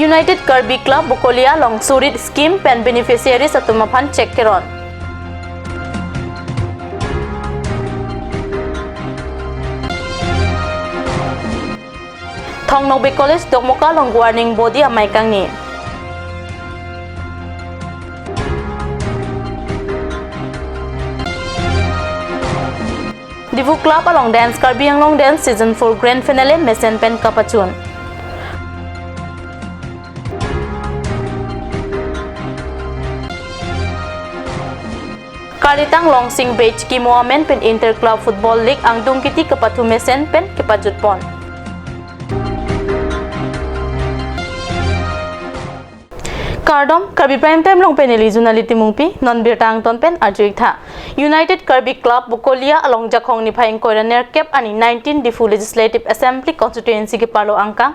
United Karbi Club Bukolia long surit scheme pen beneficiaries at tumapan check keron. Thong Nogbe College Dokmoka long warning body amay kang ni. Divu Club along dance Karbi ang long dance season 4 grand finale mesen pen kapachun. Karitang long sing beach ki moamen pen inter club football league ang dungkiti kapatu mesen pen kipajutpon. Kardom Karbi prime time long peneli junaliti mungpi non birtang ton pen ajuik tha United Karbi Club Bukolia along Jakhong ni phaing koira ner cap ani 19 Difu Legislative Assembly constituency ki palo angka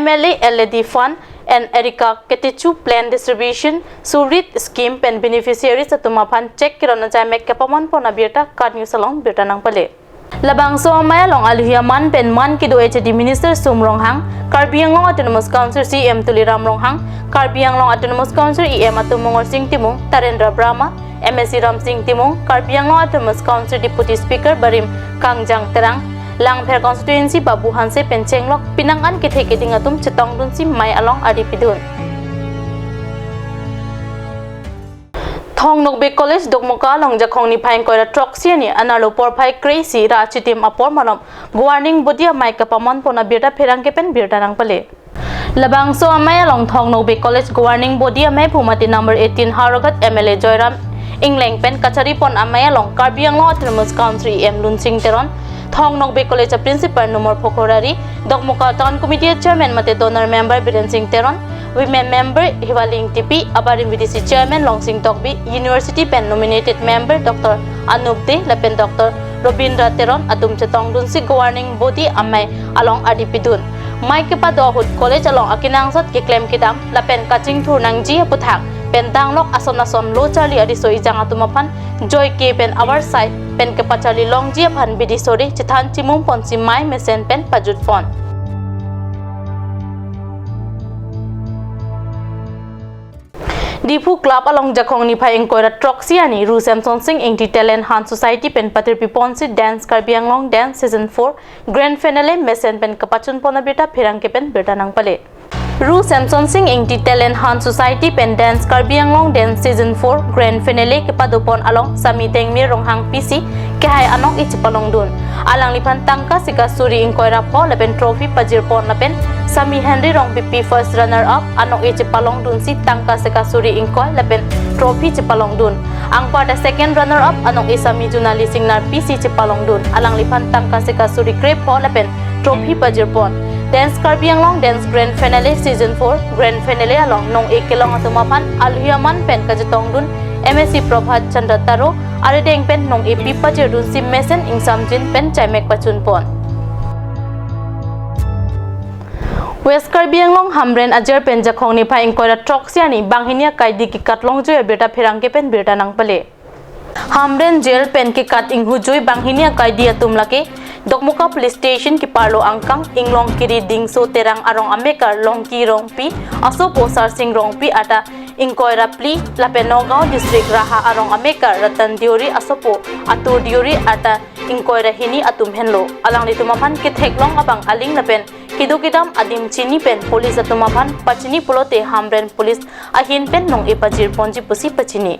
MLA LED fund and Erika Ketichu plan distribution surit scheme pen beneficiaries atumaphan check kirona jamek kapaman pona birta card news along birta nang pale labang so maya long alhiaman pen man ki do HD minister Sumrong Hang Karbi Anglong Autonomous Council CM Tuliram Ronghang Karbi Anglong Autonomous Council EM Atumongor Singh Timung Tarendra Brahma MSC Ram Singh Timung Karbi Anglong Autonomous Council Deputy Speaker Barim Kangjang Terang Langpher constituency Babu Hanse Penchenglok Pinangan Kithekiding Atum Chetong Dun Si Mai along Adipidun Thong Nogbe College Dokmoka long Jakhong ni phaing koira troxiani analo por phai crazy ra chitim apor malom warning bodia mai kapaman pona birta pherang kepen birta nang pale labang so amaya long Thong Nogbe College warning bodia mai phumati number 18 Harogat MLA Joyram Ingleng pen kachari pon amaya long Karbi Anglong Autonomous Council EM Lunsing Teron Thong Nogbe College principal number Phokorari Dokmoka Town Committee chairman mate donor member Biren Singh Teron women member Hiwaling TP Abarim VDC chairman Longsing Tokbi University pen nominated member Dr. Anupde Lapen Dr. Robindra Teron atum chetong dun si governing body amay along Adipidun Mai kepa Dohut College along Akinangsat ki claim kidam Lapen kaching thur nang ji puthak pen danglok ason lo charli adiso ijang atumapan joy ke pen our side pen kepa charli long ji phan bidisori chithan chimum ponsi mai mesen pen pajut phone Difu Club along Jakhong ni phaing koira troxiani Ru Samson Singh Inti Talent Han Society pen patir piponsi dance Karbi Anglong dance season 4 grand finale mesen pen kapachun pona beta phirang ke pen beta nang pale Ru Samson Singh Inti Talent Han Society pen dance Karbi Anglong dance season 4 grand finale ke padupon along Sami Tengmi Ronghang PC ke hai anong ichipalong dun alang lipan tangka sika suri inkoira po lepen trophy pajir pon lepen Sami Henry Rong BP first runner up anong ichipalong dun si tangka sika suri inkoy lepen trophy chipalong dun ang pada second runner up anong isami junali singnar PC chipalong dun alang lipan tangka sika suri crepe po lepen trophy pajir pon Dance Karbi Anglong Dance Grand Finale Season 4 Grand Finale along nong ekilong atumapan alhiaman pen kajatong dun MSC Prabhat Chandra Taro arideng pen nong EP pajir dun si mesen ingsamjin pen chaimek pachun pon West Karbi Anglong Hamren Ajar pen Jakhong ni phaing koira troxiani banghinia kaidi ki katlong joy beta phirang ke pen birta nang pale Hamren jail pen ki kat inghu joy banghinia kaidi atum lake Dokmoka Police Station ki parlo angkang inglong kiri dingso terang arong amekar longki rongpi aso posar sing rongpi ata ingkoira pli Lapenogao district raha arong amekar ratan diori asopo atur diori ata ingkoira hini atum henlo alang ditumapan ki theklong abang aling lapen kidukidam adim chini pen police atumapan pachini pulote Hamren police ahin pen nong ipajir ponji pusi pachini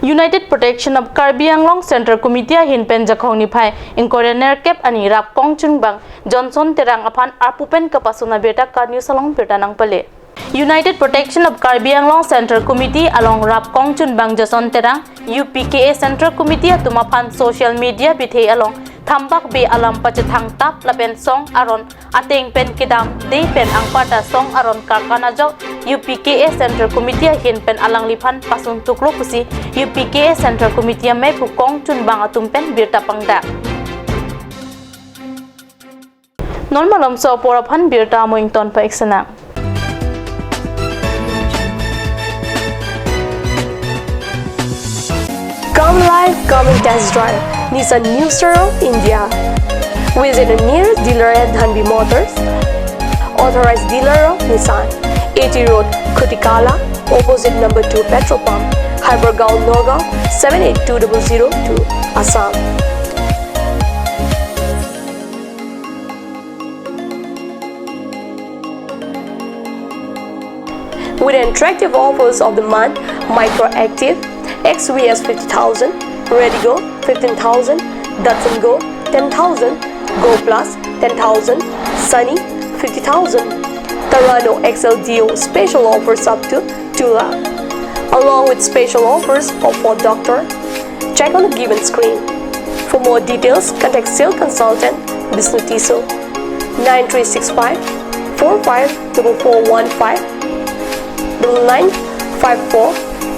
United Protection of Karbi Anglong Central Committee hin pen Jakhong ni phai inquiry ner cap ani rap kongchung bang Johnson terang aphan apupen kapasuna beta ka news along beta nang pale United Protection of Karbi Anglong Central Committee along rap kongchun bang Johnson terang UPKA Central Committee atumaphan social media bithe along thambak be alam pachathang tap lapen song aron ateng pen kidam de pen angpata song aron karkana jok UPKA Central Committee hin pen alang liphan pasun tuklo kusi UPKA Central Committee mai pukong chun bang atum pen birta pangda normalom so poraphan birta moington pa eksana Come live, come and test drive Nissan New Stereo India. Visit the nearest dealer at Dhanbi Motors, authorized dealer of Nissan, 80 Road, Kutikala, opposite number 2 petrol pump, Hypergaon, Nagaon, 782002, Assam. With attractive offers of the month, Microactive, XVS 50,000, Redigo 15,000, Datsun Go 10,000, Go Plus 10,000, Sunny 50,000, Tarano XLDO special offers up to 2 lakh, along with special offers of Ford Doctor. Check on the given screen. For more details, contact sales consultant Vishnu Tiso 9365 454415 9954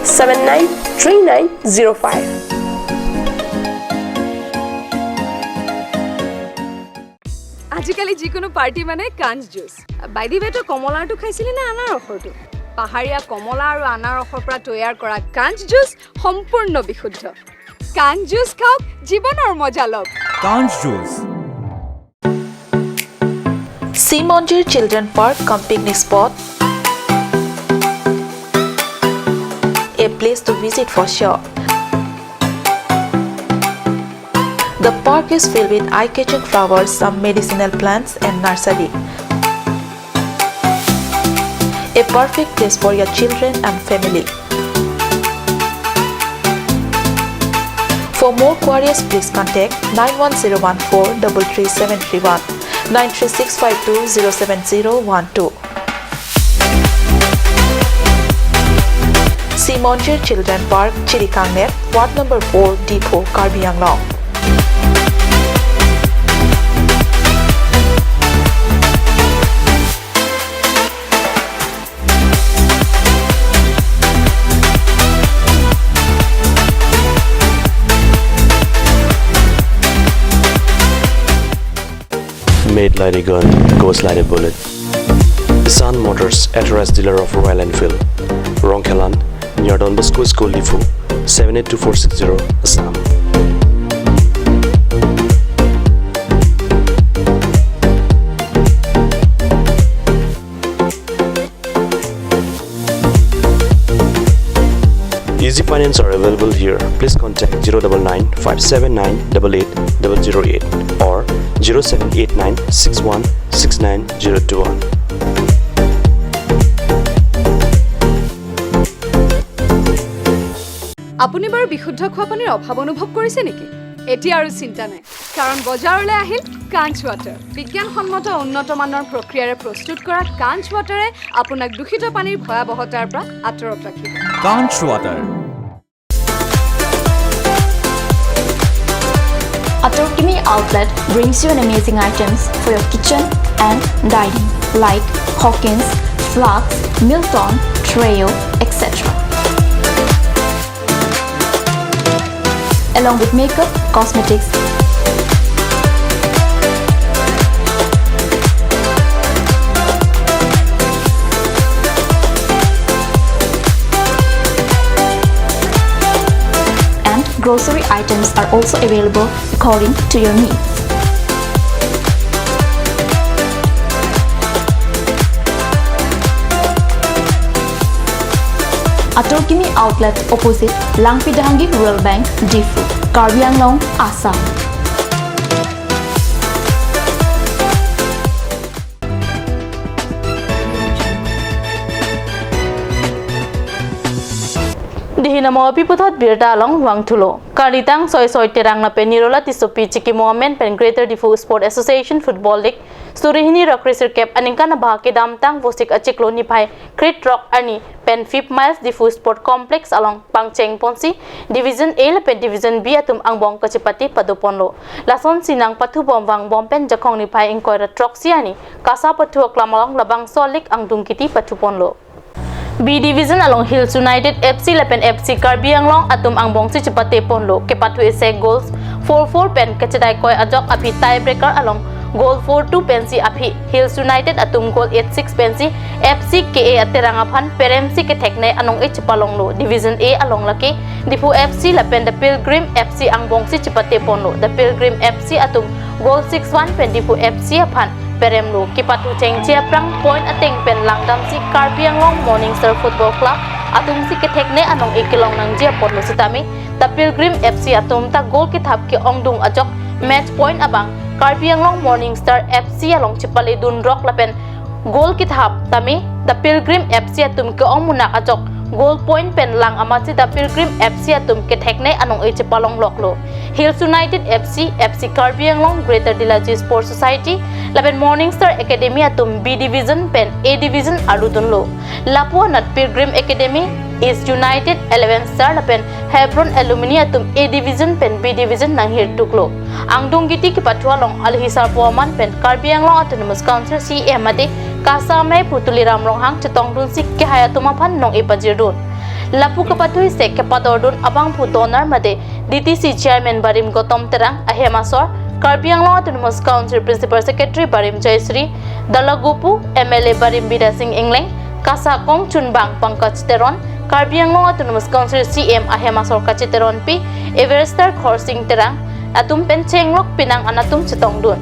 793905. আজিকালি যিকোনো party মানে কাঞ্চ juice by the ৱে তো কমলাটো খাইছিলি না আনাৰসৰটো পাহাৰীয়া কমলা আৰু আনাৰসৰ পৰা তৈয়াৰ কৰা কাঞ্চ জুচ সম্পূৰ্ণ বিশুদ্ধ কাঞ্চ জুচ খাওক জীৱনৰ মজা লওক কাঞ্চ juice Simonjir Children Park cum picnic spot, a place to visit for sure. The park is filled with eye-catching flowers, some medicinal plants and nursery. A perfect place for your children and family. For more queries, please contact 91014 33731 93652 07012. Simonjir Children Park, Chirikangnet, Ward number 4, Depot, Karbi Anglong. Made like a gun, goes like a bullet. Nissan Motors, authorized dealer of Royal Enfield, Rongkelan, near Don Bosco School Lifu, 782460, Assam. Easy finance are available here. Please contact 099 579 88008 or 0789 61 69021. আপুনি বাৰু বিশুদ্ধ খোৱা পানীৰ অভাৱ অনুভৱ কৰিছে নেকি এতিয়া আৰু চিন্তা নাই কাৰণ বজাৰলৈ আহিল কাঞ্চ ৱাটাৰ বিজ্ঞানসন্মত উন্নত মানৰ প্ৰক্ৰিয়াৰে প্ৰস্তুত কৰা কাঞ্চ ৱাটাৰে আপোনাক দূষিত পানীৰ ভয়াৱহতাৰ পৰা আঁতৰত ৰাখিব কাঞ্চ water Atorkimi outlet brings you an amazing items for your kitchen and dining like Hawkins, Flax, Milton, Treo, etc. Along with makeup, cosmetics, and grocery items are also available according to your needs. Atorkimi outlet opposite Langpidahangi Rural Bank, Difu, Karbi Anglong, Assam. Dihina mo piputat birda along wang tulo. Karitang soy terang na penirola tisopi chiki moment pen Greater Difu Sport Association Football League. Surihini rock racer cap aningka na bahaki damtang vosik achiklo ni pai Crit Rock ani pen 5 miles Difu Sport Complex along Pangcheng Ponsi Division A la pen Division B atum angbong kachipati paduponlo. Lason sinang patu bom wang bom pen jakong ni pai ingkoira troxiani kasa patu klamalong labang solik ang dungkiti patuponlo. B Division along Hills United FC Lepen FC Karbi Anglong atum ang bongsi chipate ponlo ke patu ise goals 4-4 pen kachadai koi ajok api tiebreaker along goal 4-2 pensi api Hills United atum goal 8-6 pensi FC KA aterangaphan peremsi ke thekne anong e chipalong lo Division A along laki Difu FC Lepen the Pilgrim FC ang bongsi chipate ponlo the Pilgrim FC atum goal 6-1 pen dipu FC aphan perem lu kipatu cheng chia prang point ateng pen langdam si Karbi Anglong Morning Star Football Club atum si kethekne anong ikilong nang jia porlo sitami the Pilgrim FC atum ta goal kithap ki ongdung ajok match point abang Karbi Anglong Morning Star FC along chipali dun rock lapen goal kithap tami the Pilgrim FC atum ke ong munak ajok goal point pen lang amasi the Pilgrim FC atum kethekne anong ei chipalong loklo Hills United FC Karbi Anglong Greater Dilaji Sports Society lapen Morning Star Academy atum B Division pen A Division aludunlo Lapua nat Pilgrim Academy East United 11 Star lapen Hebron Alumni atum A Division pen B Division nang hirtuklo angdung giti ki pathualong alhisar puaman pen Karbi Anglong Autonomous Council CM ade kasa mai putuli ramrong hang chetong dun sik ke hayatuma phan nong epajirun Lapu kapatui se kepadordun abang pu donor made DTC Chairman Barim Gotom Terang Ahemasor Karbi Anglong Autonomous Council Principal Secretary Barim Jaisri Dalagupu MLA Barim Bida Singh Engleng Kasa Kong Chunbang Pankaj Teron Karbi Anglong Autonomous Council CM Ahemasor Kachiteron Pi Everstar Khorsing Terang atum penchenglok pinang anatum chetong dun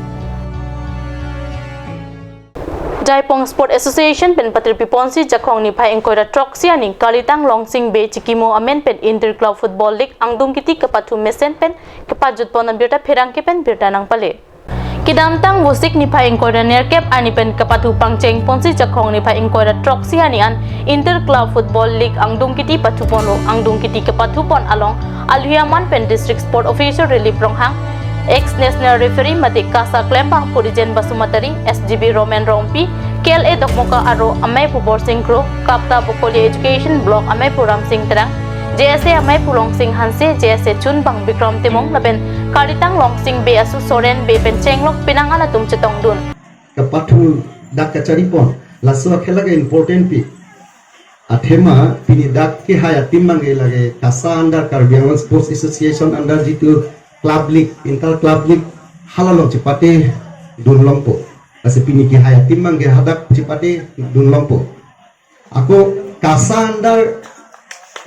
Jaipong Sport Association pen patri piponsi jakhong ni phai engkoira troxi ani kalitang longsing be chikimo amen pen inter club football league angdung kiti kapathu mesen pen kapajut pon birta pherang ke pen birta nang pale kidamtang wusik ni phai engkoira nerkep ani pen kapathu pangcheng ponsi jakhong ni phai engkoira troxi ani an inter club football league angdung kiti pathu pono angdung kiti kapathu pon along alhiaman pen district sport official relief ronghang ex-national referee Mati Kasa Klempang Purijen Basumatari SGB Roman Rompi KLA Dokmoka Aro Amay Pubor Singkro Kapta Bukoli Education Block Amay Puram Singh Terang JSA Amay Pulong Singh Hanse JSA Chunbang Bikram Timong Laben Kalitang Long Singh Be Asu Soren Be Penchenglok Pinangan Atum Chetong Dun Kapathu dak kacharipon laswa khelaga important pi athema pini dak ke haya timmange lage Kasa under Karbi Anglong Sports Association under jitu Club League, Inter Club League, halalong cepate dunlongpo. Kasi piniki haya timbang ge hadak cepate dunlongpo. Ako kasandar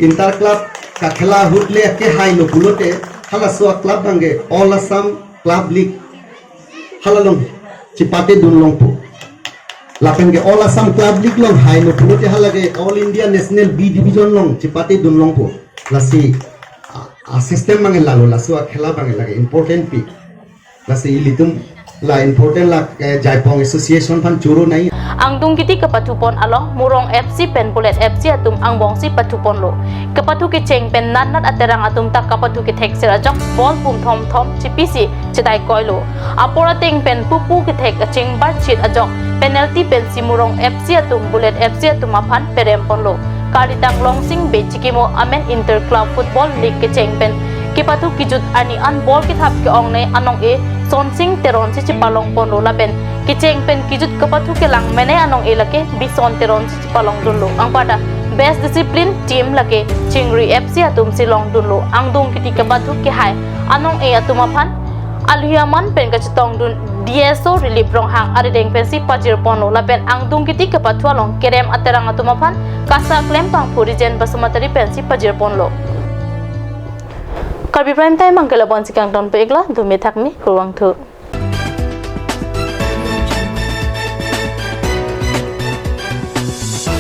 Inter Club kakhela hutle ke hai no pulote halaswa club bange All Assam Club League halalong cepate dunlongpo. Lapenge All Assam Club League long hai no pulote halage All India National B Division long cepate dunlongpo. Lasi system mangel lalu lasu khela bangel lage important pi lasi ilitum la important la Jaipong Association pan churu nai angdung kiti kapatupon along Murong FC pen Bullet FC atum angbong si patupon lo kapatu ke cheng pen nanat aterang atum tak kapatu ke thek sira jok ball pum thom thom chipisi chedai koilo apora teng pen pupu ke thek cheng bar chit ajok penalty pen si Murong FC atum Bullet FC atum aphan perem pon lo Kalitang Longsing Be Chikimo Amen Inter Club Football League ke cheng pen kipatu kijut ani an ball kithap ke ong nei anong e sonsing teron si chipalong pon lo la pen ke cheng pen kijut kapatu ke lang mene anong e lake bison teron si chipalong dun lo ang pada best discipline team lake Chingri FC atum silong dun lo ang dung kiti kapatu ke hai anong e atum aphan alhiaman pen ka chitong dun DSO relief rong hang arideng pensi pajir pono lapen ang dung kiti kapatu along kerem aterang atumaphan Kasa Klempang Purijen Basumatari pensi pajir ponlo Karbi Prime Time ang kalabon si Kang Don Pegla dumi thakni kurwang thu